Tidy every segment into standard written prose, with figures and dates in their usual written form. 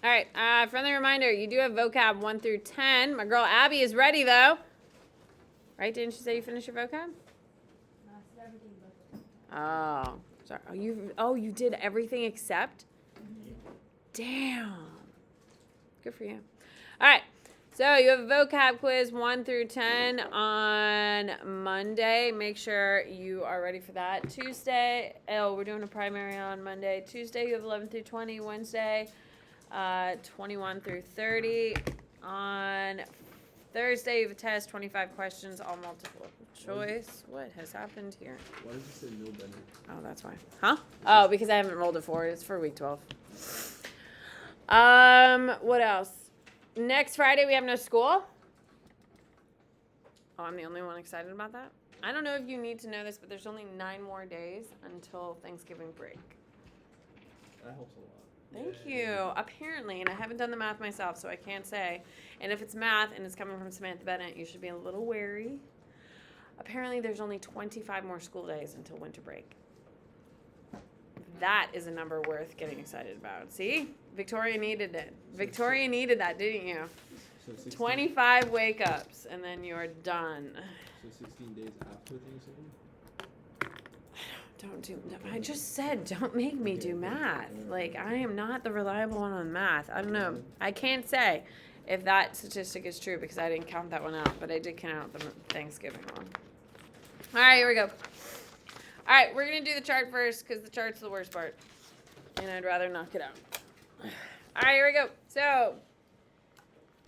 All right. Friendly reminder, you do have vocab 1 through 10. My girl Abby is ready, though. Right? Didn't you say you finished your vocab? Oh, sorry. You did everything except? Damn. Good for you. All right. So you have a vocab quiz 1 through 10 on Monday. Make sure you are ready for that. Tuesday, we're doing a primary on Monday. Tuesday, you have 11 through 20. Wednesday, 21 through 30. On Thursday, you have a test, 25 questions, all multiple choice. What has happened here? Why did you say no better? Oh, that's why. Huh? Oh, because I haven't rolled it forward. It's for week 12. What else? Next Friday, we have no school. Oh, I'm the only one excited about that? I don't know if you need to know this, but there's only 9 more days until Thanksgiving break. That helps a lot. Thank you. Apparently, and I haven't done the math myself, so I can't say. And if it's math and it's coming from Samantha Bennett, you should be a little wary. Apparently, there's only 25 more school days until winter break. That is a number worth getting excited about. See? Victoria needed it. Victoria needed that, didn't you? So 16, 25 wake-ups, and then you're done. So 16 days after Thanksgiving? I just said, don't make me do math. Like, I am not the reliable one on math. I don't know. I can't say if that statistic is true because I didn't count that one out, but I did count the Thanksgiving one. All right, here we go. All right, we're going to do the chart first because the chart's the worst part, and I'd rather knock it out. All right, here we go. So,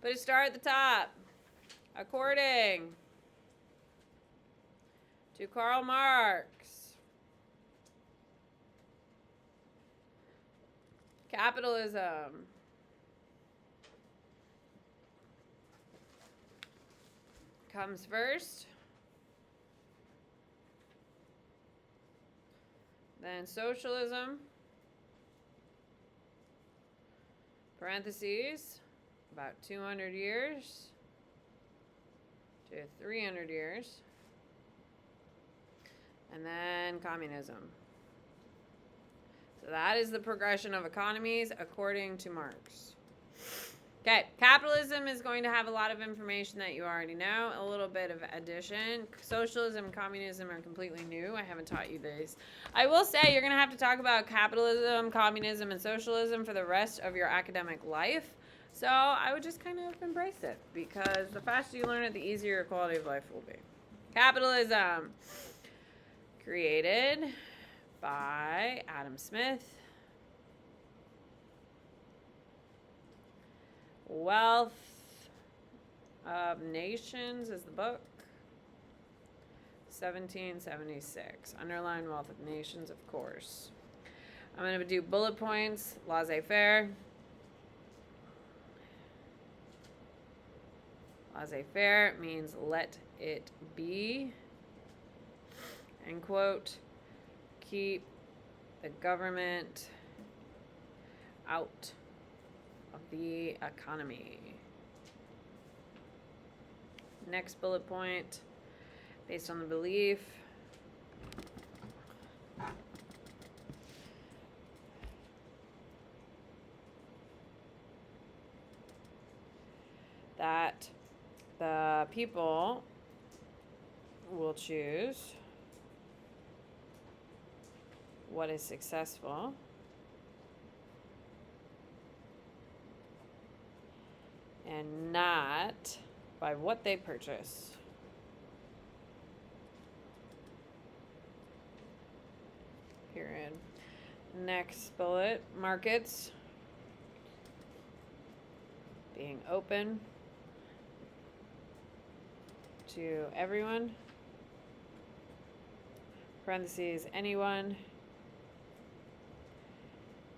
put a star at the top. According to Karl Marx, capitalism comes first, then socialism, parentheses, about 200 years to 300 years, and then communism. So that is the progression of economies according to Marx. Okay, capitalism is going to have a lot of information that you already know, a little bit of addition. Socialism and communism are completely new. I haven't taught you these. I will say you're going to have to talk about capitalism, communism, and socialism for the rest of your academic life. So I would just kind of embrace it because the faster you learn it, the easier your quality of life will be. Capitalism, created by Adam Smith. Wealth of Nations is the book. 1776. Underline Wealth of Nations, of course. I'm going to do bullet points. Laissez-faire. Laissez-faire means let it be. End quote. Keep the government out of the economy. Next bullet point, based on the belief that the people will choose what is successful and not by what they purchase. Period. Next bullet, markets being open to everyone. Parentheses, anyone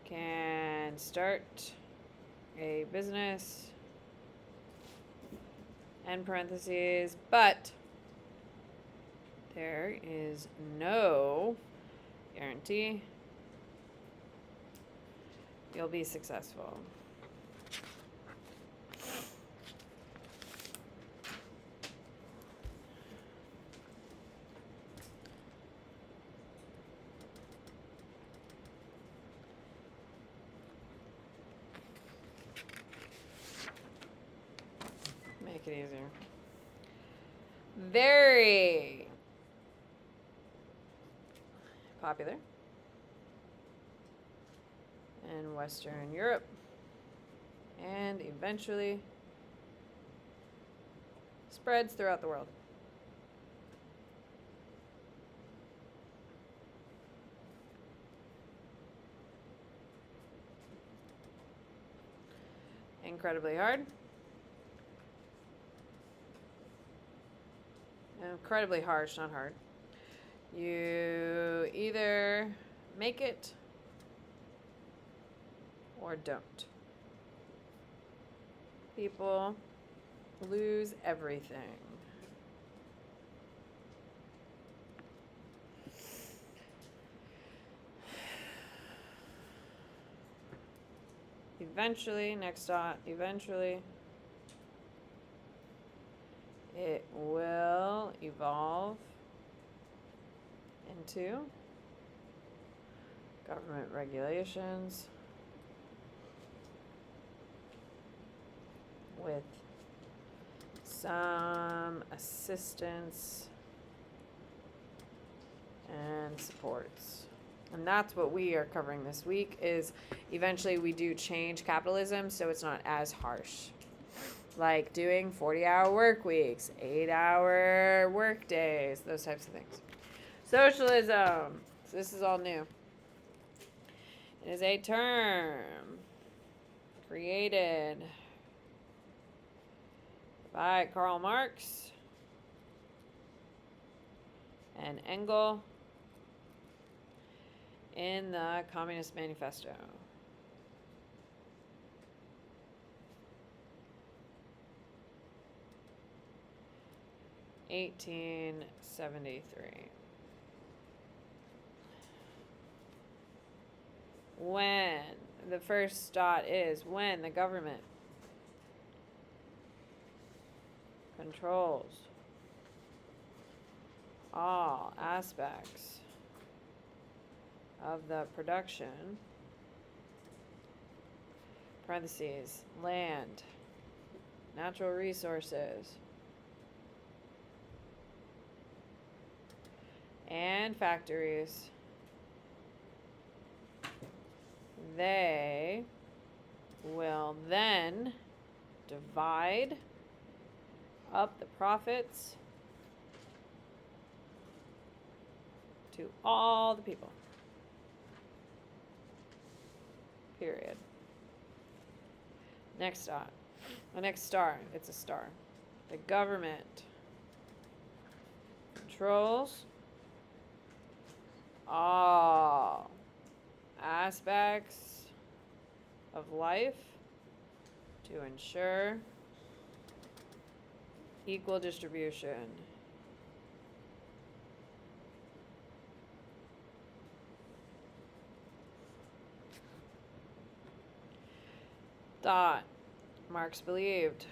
can start a business. End parentheses, but there is no guarantee you'll be successful. make it easier. Very popular in Western Europe and eventually spreads throughout the world. Incredibly hard. Incredibly harsh, not hard. You either make it or don't. People lose everything. Eventually, next dot, eventually, it will evolve into government regulations with some assistance and supports. And that's what we are covering this week is eventually we do change capitalism so it's not as harsh. Like doing 40-hour work weeks, 8-hour work days, those types of things. Socialism. So this is all new. It is a term created by Karl Marx and Engels in the Communist Manifesto. (1873). When the first dot is when the government controls all aspects of the production, parentheses, land, natural resources, and factories, they will then divide up the profits to all the people. Period. Next dot. The next star. It's a star. The government controls all aspects of life to ensure equal distribution. Dot. Marx believed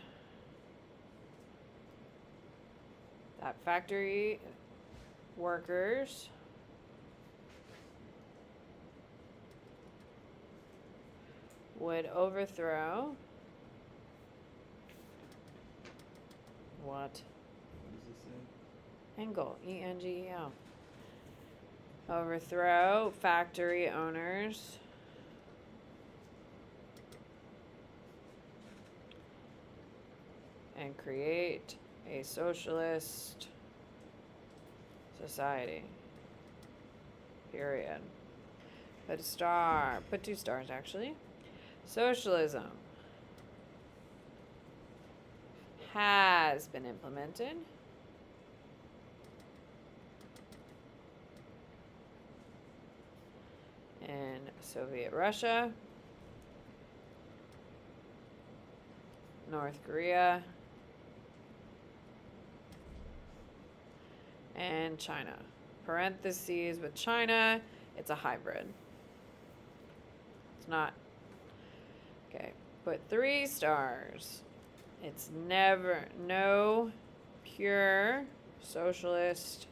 that factory workers would overthrow what? What does this say? Engel, Engel. Overthrow factory owners and create a socialist society. Period. Put a star. Put 2 stars, actually. Socialism has been implemented in Soviet Russia, North Korea, and China. Parentheses with China, it's a hybrid. It's not. Okay, put 3 stars. It's no pure socialist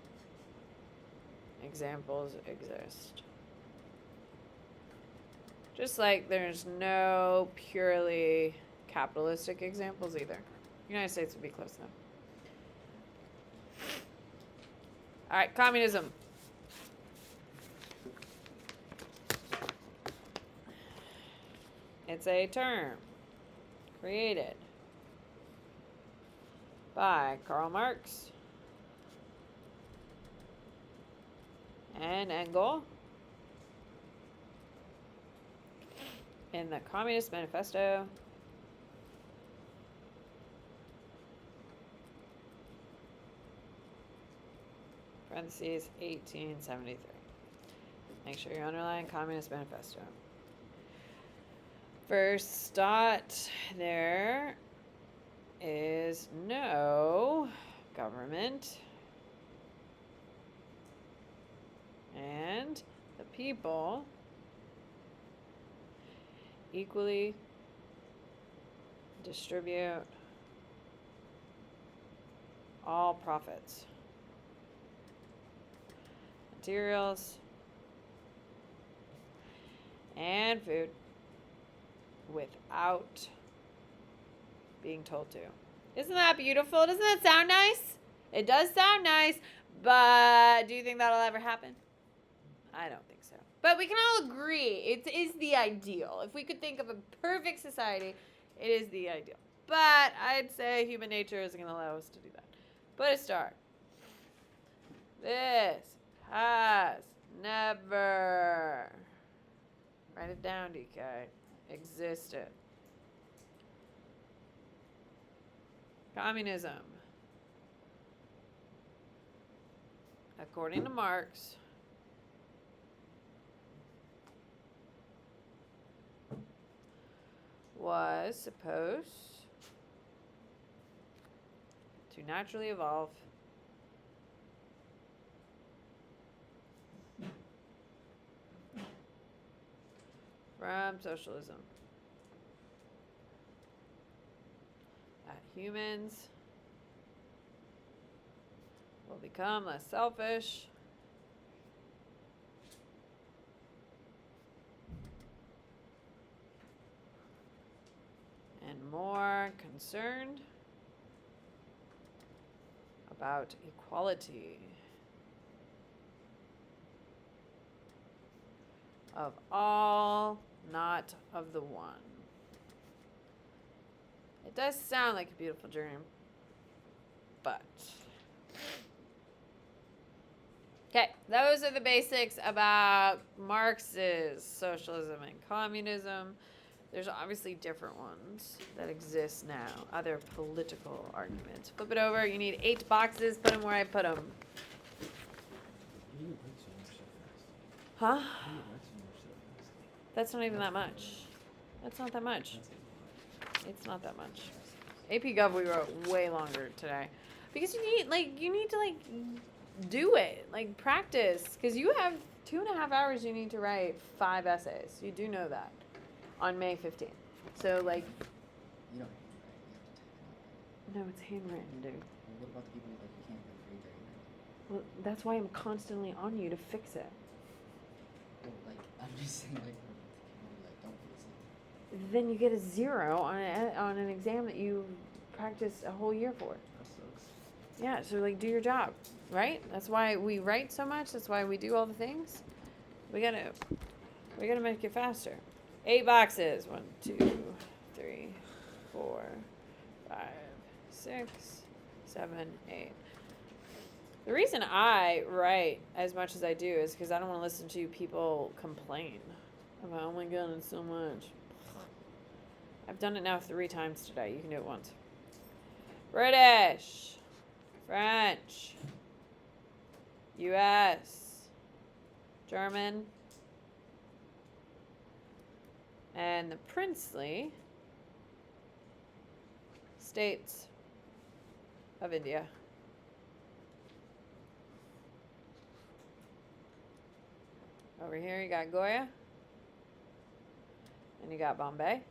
examples exist. Just like there's no purely capitalistic examples either. United States would be close though. All right, communism. It's a term created by Karl Marx and Engels in the Communist Manifesto parentheses 1873. Make sure you underline Communist Manifesto. First thought, there is no government, and the people equally distribute all profits, materials, and food without being told to. Isn't that beautiful? Doesn't that sound nice? It does sound nice, but do you think that'll ever happen? I don't think so. But we can all agree it is the ideal. If we could think of a perfect society, it is the ideal. But I'd say human nature isn't going to allow us to do that. Put a star. This has never, write it down, DK, existed. Communism, according to Marx, was supposed to naturally evolve from socialism. That humans will become less selfish and more concerned about equality of all, not of the one. It does sound like a beautiful dream, but okay, those are the basics about Marx's socialism and communism. There's obviously different ones that exist now, other political arguments. Flip it over. You need 8 boxes. Put them where I put them. You write so much so fast. Huh? You write so much so fast. That's not even that much. That's not that much. That's a lot. It's not that much. AP Gov we wrote way longer today. Because you need to do it. Like practice. Because you have 2.5 hours you need to write 5 essays. You do know that. On May 15th. So You don't handwrite. You have to type it out. no, it's handwritten, dude. Well, what about the people who can't read their handwriting? Well, that's why I'm constantly on you to fix it. Well, I'm just saying, the people who don't listen. Then you get a 0 on an exam that you practiced a whole year for. That sucks. Yeah, so do your job, right? That's why we write so much. That's why we do all the things. We gotta make it faster. 8 boxes. 1, 2, 3, 4, 5, 6, 7, 8. The reason I write as much as I do is because I don't want to listen to people complain about, oh my god, it's so much. I've done it now 3 times today. You can do it once. British, French, U.S., German, and the princely states of India. Over here you got Goya, and you got Bombay,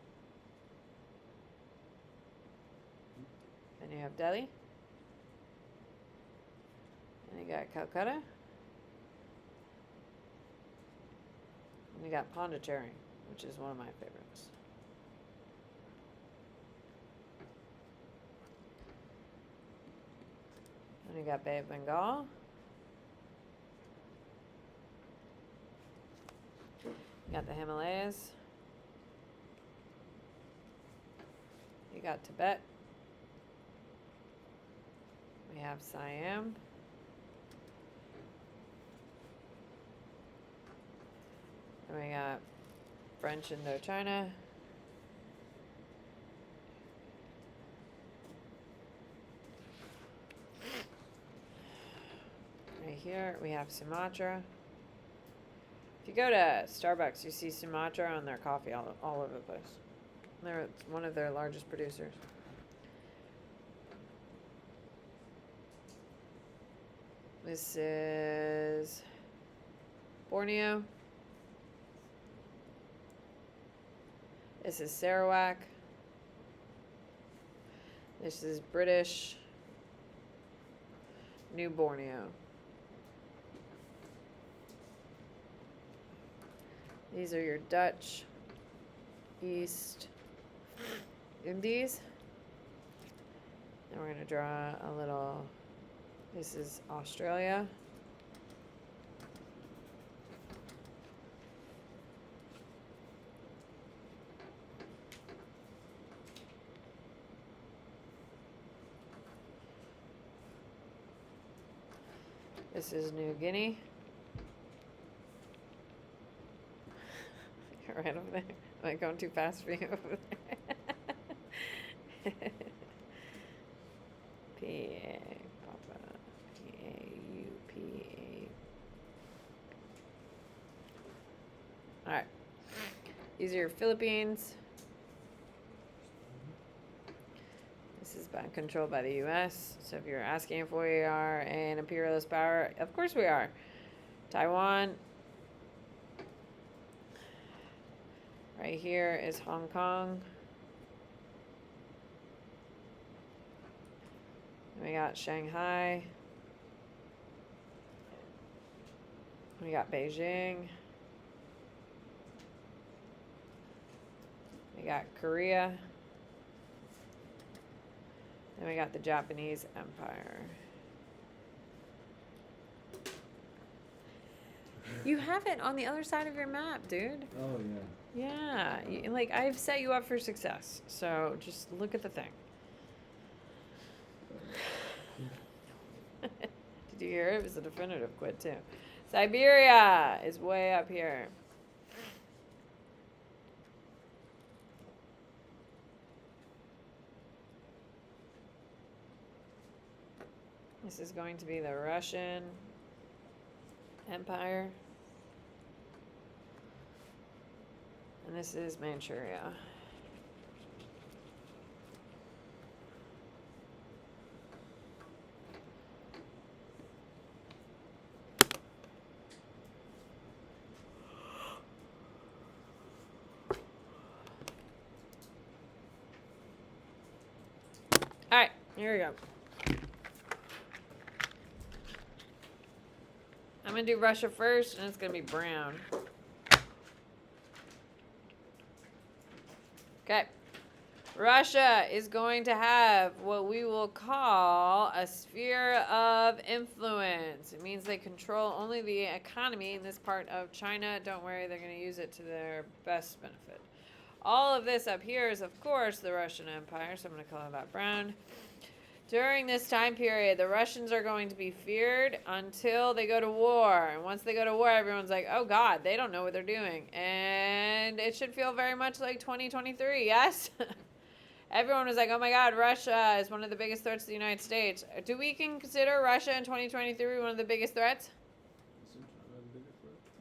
then you have Delhi, and you got Calcutta, and you got Pondicherry, which is one of my favorites. We got Bay of Bengal. We got the Himalayas. You got Tibet. We have Siam. And we got French Indochina. Right here we have Sumatra. If you go to Starbucks, you see Sumatra on their coffee all over the place. They're one of their largest producers. This is Borneo. This is Sarawak. This is British New Borneo. These are your Dutch East Indies. And we're going to draw a little, this is Australia. This is New Guinea. Right over there. Am I going too fast for you over there? P-A, Papa, P-A-U-P-A. All right. These are your Philippines. This is controlled by the U.S. So if you're asking if we are an imperialist power, of course we are. Taiwan. Right here is Hong Kong. And we got Shanghai. We got Beijing. We got Korea. Then we got the Japanese Empire. You have it on the other side of your map, dude. Oh, yeah. Yeah, like I've set you up for success. So just look at the thing. Did you hear it? It was a definitive quit too. Siberia is way up here. This is going to be the Russian Empire. And this is Manchuria. All right, here we go. I'm going to do Russia first, and it's going to be brown. Okay. Russia is going to have what we will call a sphere of influence. It means they control only the economy in this part of China. Don't worry, they're going to use it to their best benefit. All of this up here is, of course, the Russian Empire, so I'm going to color that brown. During this time period, the Russians are going to be feared until they go to war. And once they go to war, everyone's like, oh, God, they don't know what they're doing. And it should feel very much like 2023, yes? Everyone was like, oh, my God, Russia is one of the biggest threats to the United States. Do we consider Russia in 2023 one of the biggest threats?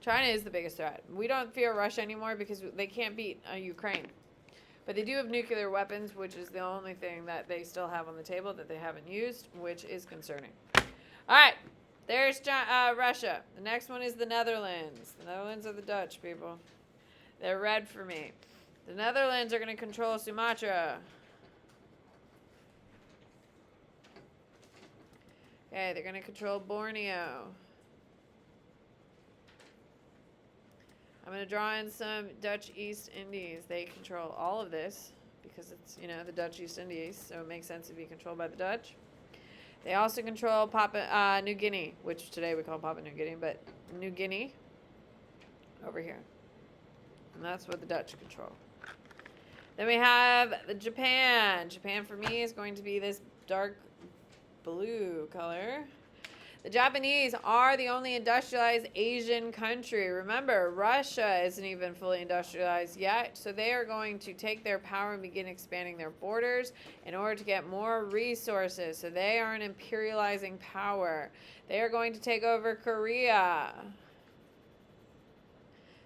China is the biggest threat. We don't fear Russia anymore because they can't beat Ukraine. But they do have nuclear weapons, which is the only thing that they still have on the table that they haven't used, which is concerning. All right, there's Russia. The next one is the Netherlands. The Netherlands are the Dutch, people. They're red for me. The Netherlands are going to control Sumatra. Okay, they're going to control Borneo. I'm going to draw in some Dutch East Indies. They control all of this because it's, the Dutch East Indies, so it makes sense to be controlled by the Dutch. They also control New Guinea, which today we call Papua New Guinea, but New Guinea over here. And that's what the Dutch control. Then we have Japan. Japan for me is going to be this dark blue color. The Japanese are the only industrialized Asian country. Remember, Russia isn't even fully industrialized yet, so they are going to take their power and begin expanding their borders in order to get more resources. So they are an imperializing power. They are going to take over Korea.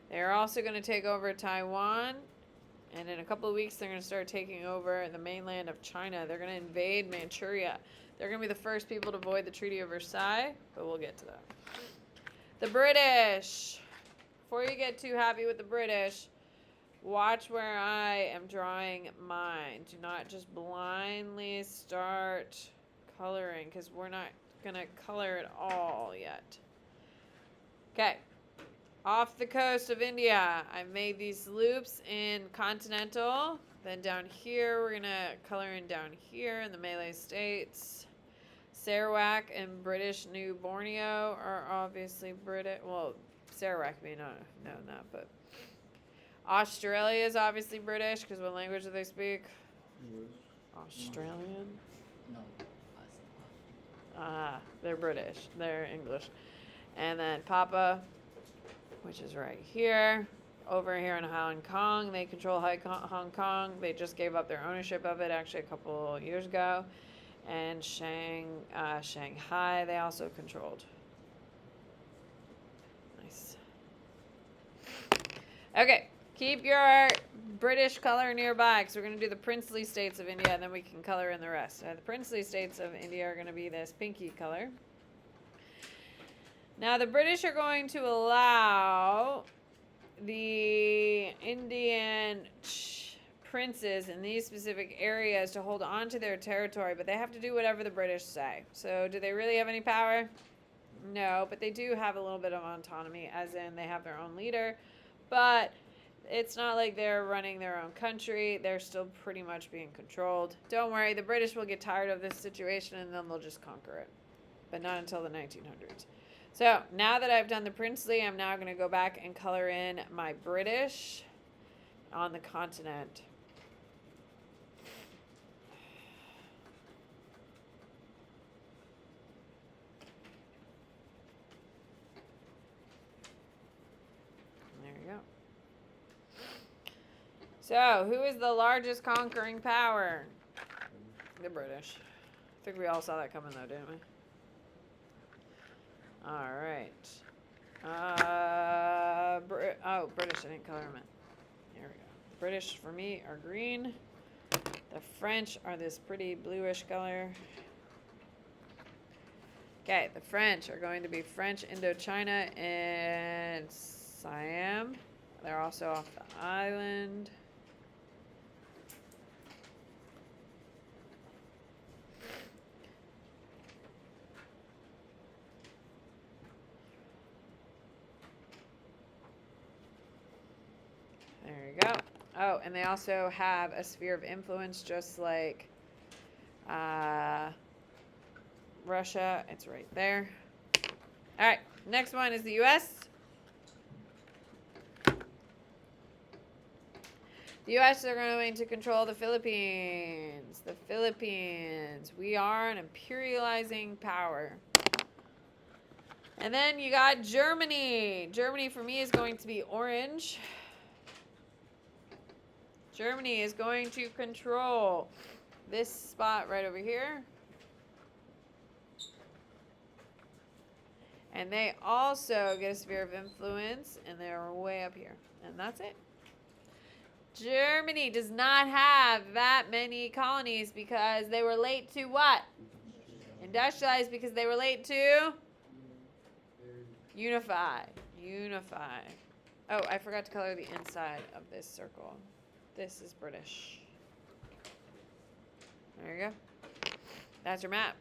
They are also going to take over Taiwan. And in a couple of weeks, they're going to start taking over the mainland of China. They're going to invade Manchuria. They're going to be the first people to avoid the Treaty of Versailles, but we'll get to that. The British. Before you get too happy with the British, watch where I am drawing mine. Do not just blindly start coloring, because we're not going to color it all yet. Okay. Off the coast of India, I've made these loops in continental. Then down here, we're going to color in down here in the Malay States. Sarawak and British New Borneo are obviously British. Well, Sarawak may not have known that, but Australia is obviously British, because what language do they speak? English. Australian? No. They're British. They're English. And then Papua, which is right here. Over here in Hong Kong, they control Hong Kong. They just gave up their ownership of it actually a couple years ago. And Shanghai, they also controlled. Nice. Okay, keep your British color nearby, because we're going to do the princely states of India, and then we can color in the rest. The princely states of India are going to be this pinky color. Now, the British are going to allow the Indian princes in these specific areas to hold on to their territory, but they have to do whatever the British say. So, do they really have any power? No, but they do have a little bit of autonomy, as in they have their own leader, but it's not like they're running their own country. They're still pretty much being controlled. Don't worry, the British will get tired of this situation, and then they'll just conquer it, but not until the 1900s. So, now that I've done the princely, I'm now going to go back and color in my British on the continent. There you go. So, who is the largest conquering power? The British. I think we all saw that coming, though, didn't we? All right. British. I didn't color them in. Here we go. British for me are green. The French are this pretty bluish color. Okay, the French are going to be French Indochina and Siam. They're also off the island. There you go. Oh, and they also have a sphere of influence, just like Russia. It's right there. All right, next one is the U.S. The U.S. are going to control the Philippines. The Philippines. We are an imperializing power. And then you got Germany. Germany for me is going to be orange. Germany is going to control this spot right over here. And they also get a sphere of influence, and they're way up here. And that's it. Germany does not have that many colonies because they were late to what? Industrialize, because they were late to unify. Unify. Oh, I forgot to color the inside of this circle. This is British. There you go. That's your map.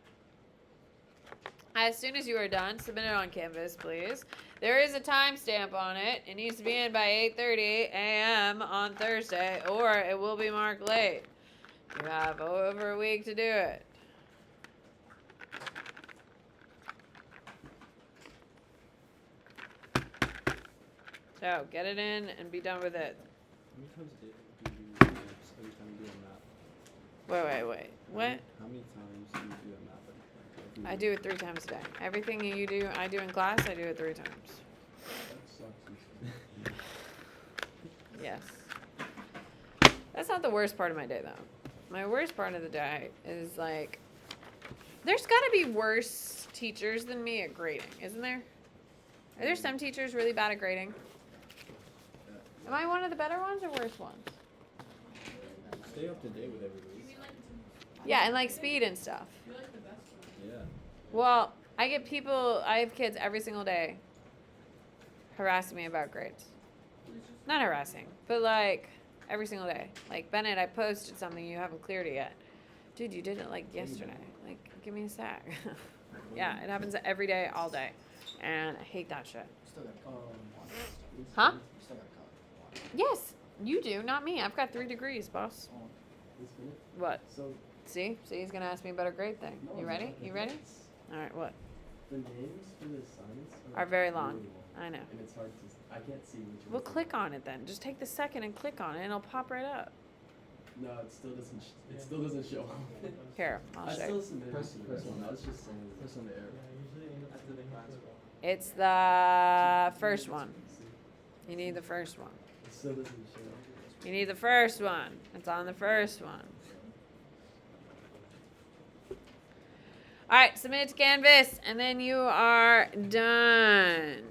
As soon as you are done, submit it on Canvas, please. There is a timestamp on it. It needs to be in by 8:30 a.m. on Thursday, or it will be marked late. You have over a week to do it. So get it in and be done with it. How many times do you do maps every time you do a map? Wait. What? How many times do you do a map? Like, I do it 3 times a day. Everything you do, I do in class, I do it 3 times. That sucks. Yes. That's not the worst part of my day, though. My worst part of the day is like, there's got to be worse teachers than me at grading, isn't there? Are there some teachers really bad at grading? Am I one of the better ones or worse ones? Stay up to date with everybody. Yeah, and like speed and stuff. Yeah. Well, I have kids every single day harassing me about grades. Not harassing, but like every single day. Like, Bennett, I posted something, you haven't cleared it yet. Dude, you did it like yesterday. Like, give me a sec. Yeah, it happens every day, all day. And I hate that shit. Still got color. Huh? Still got color. Yes, you do, not me. I've got 3 degrees, boss. Oh, This minute. What? So See, he's gonna ask me about a grade thing. no, You it's ready? not the You ready? minutes. All right, what? The names for the signs Are very really long. I know. and it's hard to. I can't see which. Well, ones are click what. on it then. Just take the second and click on it, and it'll pop right up. No, it still doesn't. It still doesn't show. Here, I'll I show still you. submitted. Press one. I was just saying. Press on the arrow. It's the first one. You need the first one. It still doesn't show. You need the first one. It's on the first one. All right, submit it to Canvas, and then you are done.